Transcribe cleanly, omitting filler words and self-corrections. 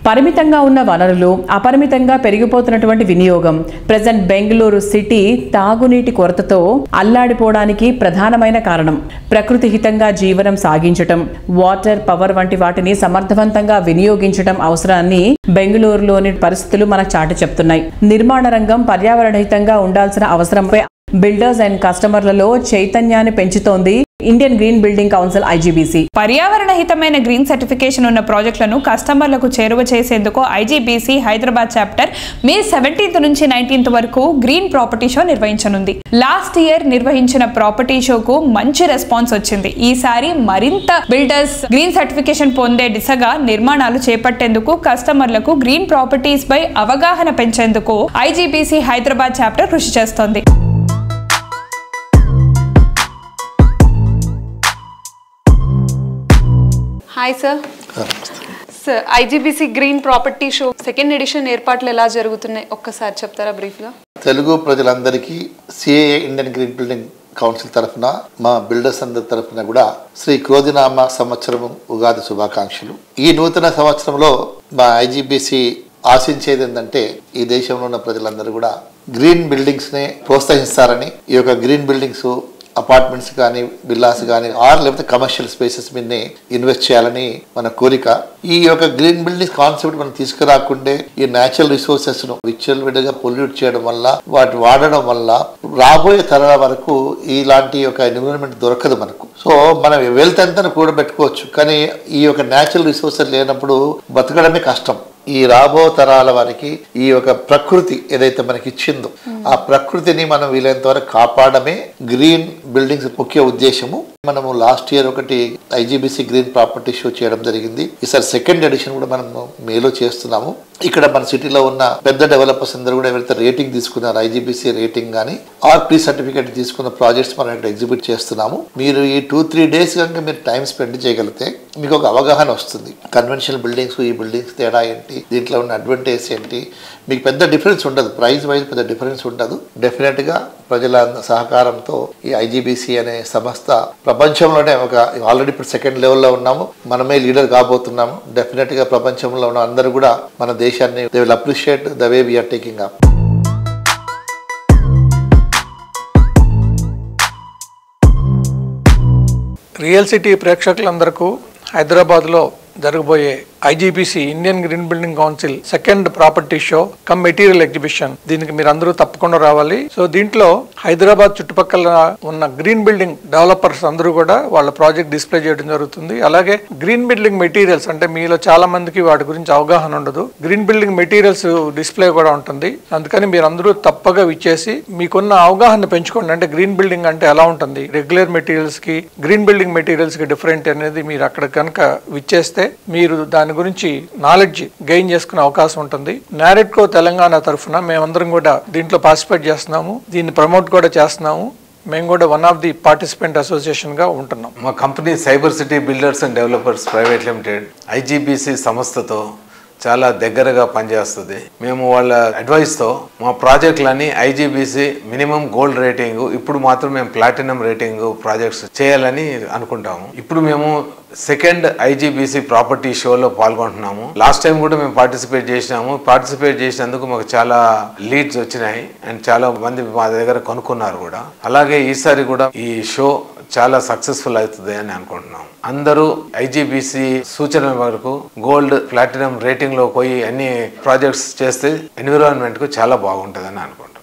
పరిమితంగా ఉన్న వనరులు, అపరిమితంగా పెరిగిపోతున్నటువంటి వినియోగం, ప్రెజెంట్ బెంగళూరు సిటీ తాగునీటి కొరతతో అల్లాడిపోవడానికి ప్రధానమైన కారణం. ప్రకృతి హితంగా జీవనం సాగించటం, వాటర్, పవర్ వంటి వాటిని సమర్థవంతంగా వినియోగించటం అవసరాన్ని బెంగళూరులోని పరిస్థితులు మనకు చాటి చెప్తున్నాయి. నిర్మాణ రంగం పర్యావరణ హితంగా ఉండాల్సిన అవసరంపై బిల్డర్స్ అండ్ కస్టమర్లలో చైతన్యాన్ని పెంచుతోంది Indian green building council IGBC. పర్యావరణ హితమైన గ్రీన్ సర్టిఫికేషన్ ఉన్న ప్రాజెక్టులను కస్టమర్లకు చేరువ చేసేందుకు ఐజీబీసీ హైదరాబాద్ చాప్టర్ మే 17 నుంచి 19 వరకు గ్రీన్ ప్రాపర్టీ షో నిర్వహించనుంది. లాస్ట్ ఇయర్ నిర్వహించిన ప్రాపర్టీ షోకు మంచి రెస్పాన్స్ వచ్చింది. ఈసారి మరింత బిల్డర్స్ గ్రీన్ సర్టిఫికేషన్ పొందే దిశగా నిర్మాణాలు చేపట్టేందుకు కస్టమర్లకు గ్రీన్ ప్రాపర్టీస్ పై అవగాహన పెంచేందుకు ఐజీబీసీ హైదరాబాద్ చాప్టర్ కృషి చేస్తోంది. Hi sir. Sir, IGBC green property show second edition ఏర్పాట్లు ఎలా జరుగుతున్నాయి ఒక్కసారి చెప్తారా బ్రీఫ్గా? తెలుగు ప్రజలందరికీ CAA Indian green building Council తరఫున, మా బిల్డర్స్ అందరి తరఫున కూడా శ్రీ క్రోధినామ సంవత్సరం ఉగాది శుభాకాంక్షలు. ఈ నూతన సంవత్సరంలో మా ఐజీబీసీ ఆశించేది ఏంటంటే ఈ దేశంలో ఉన్న ప్రజలందరూ కూడా గ్రీన్ బిల్డింగ్స్ని ప్రోత్సహిస్తారని, ఈ యొక్క గ్రీన్ బిల్డింగ్స్ అపార్ట్మెంట్స్ కానీ, విల్లాస్ కానీ, లేకపోతే కమర్షియల్ స్పేసెస్ మీదనే ఇన్వెస్ట్ చేయాలని మన కోరిక. ఈ యొక్క గ్రీన్ బిల్డింగ్స్ కాన్సెప్ట్ మనం తీసుకురాకుండే ఈ న్యాచురల్ రిసోర్సెస్ ను విచ్చలవిడిగా పొల్యూట్ చేయడం వల్ల, వాటి వాడడం వల్ల రాబోయే తరాల వరకు ఇలాంటి యొక్క ఎన్విరాన్మెంట్ దొరకదు మనకు. సో మనం వెల్త్ అంతా కూడబెట్టుకోవచ్చు, కానీ ఈ యొక్క న్యాచురల్ రిసోర్సెస్ లేనప్పుడు బతకడమే కష్టం. ఈ రాబో తరాల వారికి ఈ యొక్క ప్రకృతి ఏదైతే మనకి ఇచ్చిందో ఆ ప్రకృతిని మనం వీలైనంత వరకు కాపాడమే గ్రీన్ బిల్డింగ్స్ ముఖ్య ఉద్దేశము. మనము లాస్ట్ ఇయర్ ఒకటి ఐజీబీసీ గ్రీన్ ప్రాపర్టీ షో చేయడం జరిగింది. ఈసారి సెకండ్ ఎడిషన్ కూడా మనము మేలో చేస్తున్నాము. ఇక్కడ మన సిటీలో ఉన్న పెద్ద డెవలపర్స్ అందరూ కూడా ఎవరైతే రేటింగ్ తీసుకున్నారు, ఐజీబీసీ రేటింగ్ కానీ ప్రీ సర్టిఫికేట్ తీసుకున్న ప్రాజెక్ట్స్ మనం ఇక్కడ ఎగ్జిబిట్ చేస్తున్నాము. మీరు ఈ 2-3 డేస్ కనుక మీరు టైం స్పెండ్ చేయగలిగితే మీకు ఒక అవగాహన వస్తుంది. కన్వెన్షనల్ బిల్డింగ్స్, ఈ బిల్డింగ్స్ తేడా ఏంటి, దీంట్లో ఉన్న అడ్వాంటేజ్ ఏంటి, మీకు పెద్ద డిఫరెన్స్ ఉండదు, ప్రైస్ వైజ్ పెద్ద డిఫరెన్స్ ఉండదు. డెఫినెట్గా ప్రజల సహకారంతో ఈ ఐజీబీసీ అనే సంస్థ ప్రపంచంలోనే ఒక ఆల్రెడీ ఇప్పుడు సెకండ్ లెవెల్లో ఉన్నాము, మనమే లీడర్ కాబోతున్నాము. డెఫినెట్గా ప్రపంచంలో ఉన్న అందరూ కూడా మన దేశాన్ని they will appreciate the way we're taking up. Real city ప్రేక్షకులందరికీ హైదరాబాద్లో జరగబోయే IGBC Indian green building Council second property show cum material exhibition, దీనికి మీరు అందరూ తప్పకుండా రావాలి. సో దీంట్లో హైదరాబాద్ చుట్టుపక్కల ఉన్న గ్రీన్ బిల్డింగ్ డెవలపర్స్ అందరూ కూడా వాళ్ళ ప్రాజెక్ట్ డిస్ప్లే చేయడం జరుగుతుంది. అలాగే గ్రీన్ బిల్డింగ్ మెటీరియల్స్, అంటే మీలో చాలా మందికి వాటి గురించి అవగాహన ఉండదు, గ్రీన్ బిల్డింగ్ మెటీరియల్స్ డిస్ప్లే కూడా ఉంటుంది. అందుకని మీరు అందరూ తప్పగా విచ్చేసి మీకున్న అవగాహన పెంచుకోండి. అంటే గ్రీన్ బిల్డింగ్ అంటే ఎలా ఉంటుంది, రెగ్యులర్ మెటీరియల్స్ కి గ్రీన్ బిల్డింగ్ మెటీరియల్స్ కి డిఫరెంట్ అనేది మీరు అక్కడ కనుక విచ్చేస్తే మీరు దాని గురించి నాలెడ్జ్ గెయిన్ చేసుకునే అవకాశం ఉంటుంది. నారెట్కో తెలంగాణ తరఫున మేమందరం కూడా దీంట్లో పార్టిసిపేట్ చేస్తున్నాము, దీన్ని ప్రమోట్ కూడా చేస్తున్నాము. మేము కూడా one of the participant association గా ఉంటున్నాం. మా company cyber city builders and developers private limited IGBC సంస్థతో చాలా దగ్గరగా పనిచేస్తుంది. మేము వాళ్ళ అడ్వైస్తో మా ప్రాజెక్టులన్నీ ఐజీబీసీ మినిమం గోల్డ్ రేటింగ్, ఇప్పుడు మాత్రం మేము ప్లాటినం రేటింగ్ ప్రాజెక్ట్స్ చేయాలని అనుకుంటాము. ఇప్పుడు మేము సెకండ్ ఐజీబీసీ ప్రాపర్టీ షోలో పాల్గొంటున్నాము. లాస్ట్ టైం కూడా మేము పార్టిసిపేట్ చేసినాము. పార్టిసిపేట్ చేసినందుకు మాకు చాలా లీడ్స్ వచ్చినాయి అండ్ చాలా మంది మా దగ్గర కొనుక్కున్నారు కూడా. అలాగే ఈసారి కూడా ఈ షో చాలా సక్సెస్ఫుల్ అవుతుంది అని అనుకుంటున్నాం. అందరూ ఐజీబీసీ సూచనల వరకు గోల్డ్, ప్లాటినం రేటింగ్ లో పోయి అన్ని ప్రాజెక్ట్స్ చేస్తే ఎన్విరాన్మెంట్ కు చాలా బాగుంటుందని అనుకుంటున్నాం.